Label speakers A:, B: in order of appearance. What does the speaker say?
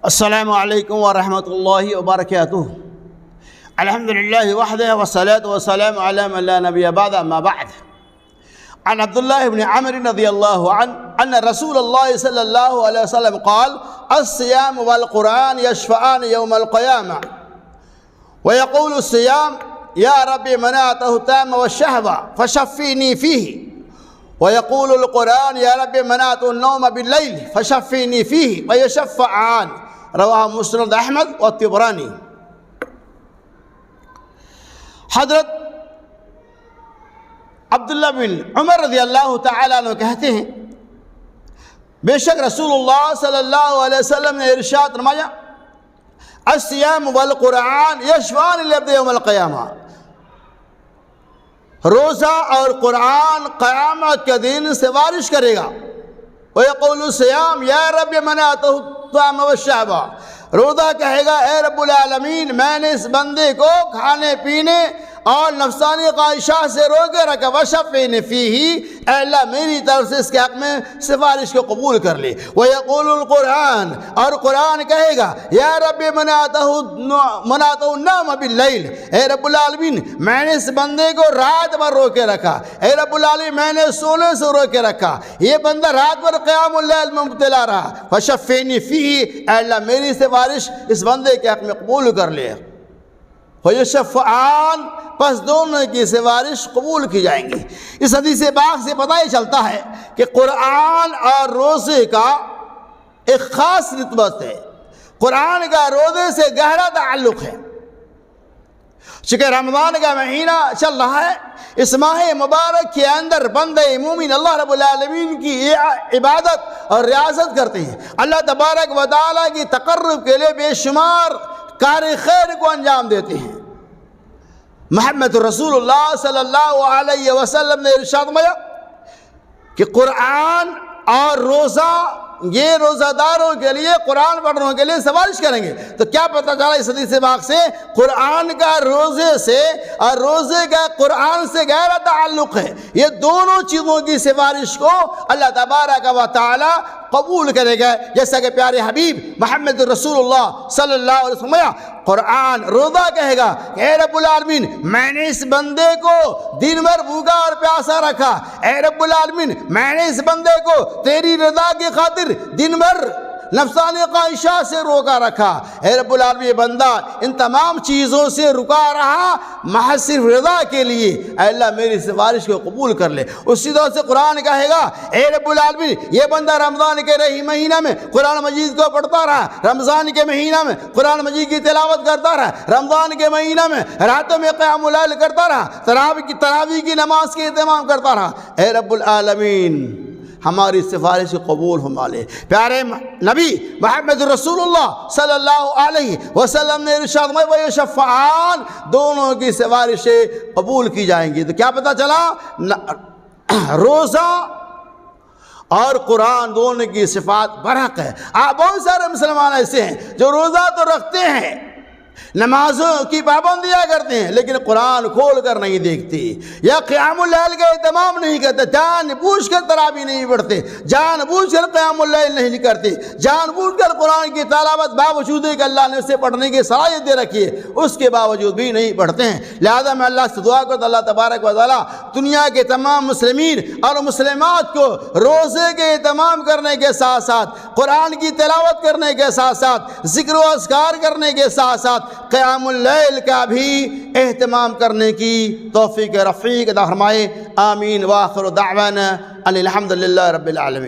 A: السلام علیکم ورحمۃ اللہ وبرکاتہ۔ الحمد للہ وحدہ والصلاة والسلام علی من لا نبی بعد اما بعد۔ عن عبد الله بن عمرو رضی اللہ عنہ ان رسول اللہ صلی اللہ علیہ وسلم قال الصيام والقرآن يشفعان يوم القيامة ويقول الصيام يا ربي منعته التام والشهوة فشفيني فيه ويقول القرآن يا ربي منعته النوم بالليل فشفيني فيه ويشفعان رواہ مسند احمد و طبرانی۔ حضرت عبداللہ بن عمر رضی اللہ تعالیٰ عنہ کہتے ہیں بے شک رسول اللہ صلی اللہ علیہ وسلم نے ارشاد فرمایا الصیام والقرآن یشفعان للعبد یوم القیامہ، روزہ اور قرآن قیامت کے دن سفارش کرے گا۔ وَيَقُولُ الصِّيَامُ يَا رَبِّ مَنَعْتَهُ الطَّعَامَ وَالشَّهْوَةَ، روزہ کہے گا اے رب العالمین میں نے اس بندے کو کھانے پینے اور نفسانی خواہشات سے روکے رکھا، وَشَفِّعْنِ فِيهِ، اے اللہ میری طرف سے اس کے حق میں سفارش کو قبول کر لے۔ وَيَقُولُ الْقُرْآنُ، اور قرآن کہے گا یا رب منعته النوم باللیل، اے رب العالمین میں نے اس بندے کو رات بھر روکے رکھا، اے رب العالمین میں نے سونے سے روکے رکھا، یہ بندہ رات بھر قیام اللیل میں مبتلا رہا، فَشَفِّعْنِ فِيهِ، اے اللہ میری سفارش اس بندے کے حق میں قبول کر لے۔ وَيَشَفَّعَانِ، پس دونوں کی سفارش قبول کی جائیں گی۔ اس حدیث پاک سے پتہ ہی چلتا ہے کہ قرآن اور روزے کا ایک خاص نسبت ہے، قرآن کا روزے سے گہرا تعلق ہے۔ چونکہ رمضان کا مہینہ چل رہا ہے، اس ماہ مبارک کے اندر بندے مومن اللہ رب العالمین کی عبادت اور ریاضت کرتے ہیں، اللہ تبارک و تعالیٰ کی تقرب کے لیے بے شمار کار خیر کو انجام دیتے ہیں۔ محمد رسول اللہ صلی اللہ علیہ وسلم نے ارشاد فرمایا کہ قرآن اور روزہ یہ روزہ داروں کے لیے، قرآن پڑھنے کے لیے سفارش کریں گے۔ تو کیا پتہ چلا اس حدیث پاک سے قرآن کا روزے سے اور روزے کا قرآن سے گہرا تعلق ہے، یہ دونوں چیزوں کی سفارش کو اللہ تبارک و تعالی قبول کرے گا۔ جیسا کہ پیارے حبیب محمد رسول اللہ صلی اللہ علیہ وسلم قرآن روزہ کہے گا کہ اے رب العالمین میں نے اس بندے کو دن بھر بھوکا اور پیاسا رکھا، اے رب العالمین میں نے اس بندے کو تیری رضا کی خاطر دن بھر نفسانی خواہشات سے روکا رکھا، اے رب العالمین یہ بندہ ان تمام چیزوں سے رکا رہا محض صرف رضا کے لیے، اے اللہ میری سفارش کو قبول کر لے۔ اسی طرح سے قرآن کہے گا اے رب العالمین یہ بندہ رمضان کے رہی مہینہ میں قرآن مجید کو پڑھتا رہا، رمضان کے مہینہ میں قرآن مجید کی تلاوت کرتا رہا، رمضان کے مہینہ میں راتوں میں قیام اللیل کرتا رہا، تراویح کی نماز کے اہتمام کرتا رہا، اے رب العالمین ہماری سفارش قبول فرما لے۔ پیارے نبی محمد رسول اللہ صلی اللہ علیہ وسلم نے ارشاد فرمایا وَيَشَفَّعَانِ، دونوں کی سفارشیں قبول کی جائیں گی۔ تو کیا پتہ چلا روزہ اور قرآن دونوں کی صفات برحق ہے۔ بہت سارے مسلمان ایسے ہیں جو روزہ تو رکھتے ہیں، نمازوں کی پابندیاں کرتے ہیں، لیکن قرآن کھول کر نہیں دیکھتے، یا قیام اللیل کا اہتمام نہیں کرتے، جان بوجھ کر تراویح نہیں پڑھتے، جان بوجھ کر قیام اللیل نہیں کرتے، جان بوجھ کر قرآن کی تلاوت باوجود کہ اللہ نے اسے پڑھنے کی صلاحیت دے رکھی ہے اس کے باوجود بھی نہیں پڑھتے ہیں۔ لہذا میں اللہ سے دعا کرتا اللہ تبارک و تعالیٰ دنیا کے تمام مسلمین اور مسلمات کو روزے کے اہتمام کرنے کے ساتھ ساتھ، قرآن کی تلاوت کرنے کے ساتھ ساتھ، ذکر و اذکار کرنے کے ساتھ ساتھ قیام اللیل کا بھی اہتمام کرنے کی توفیق رفیق عطا فرمائے۔ آمین۔ وآخر دعوانا ان الحمد للہ رب العالمین۔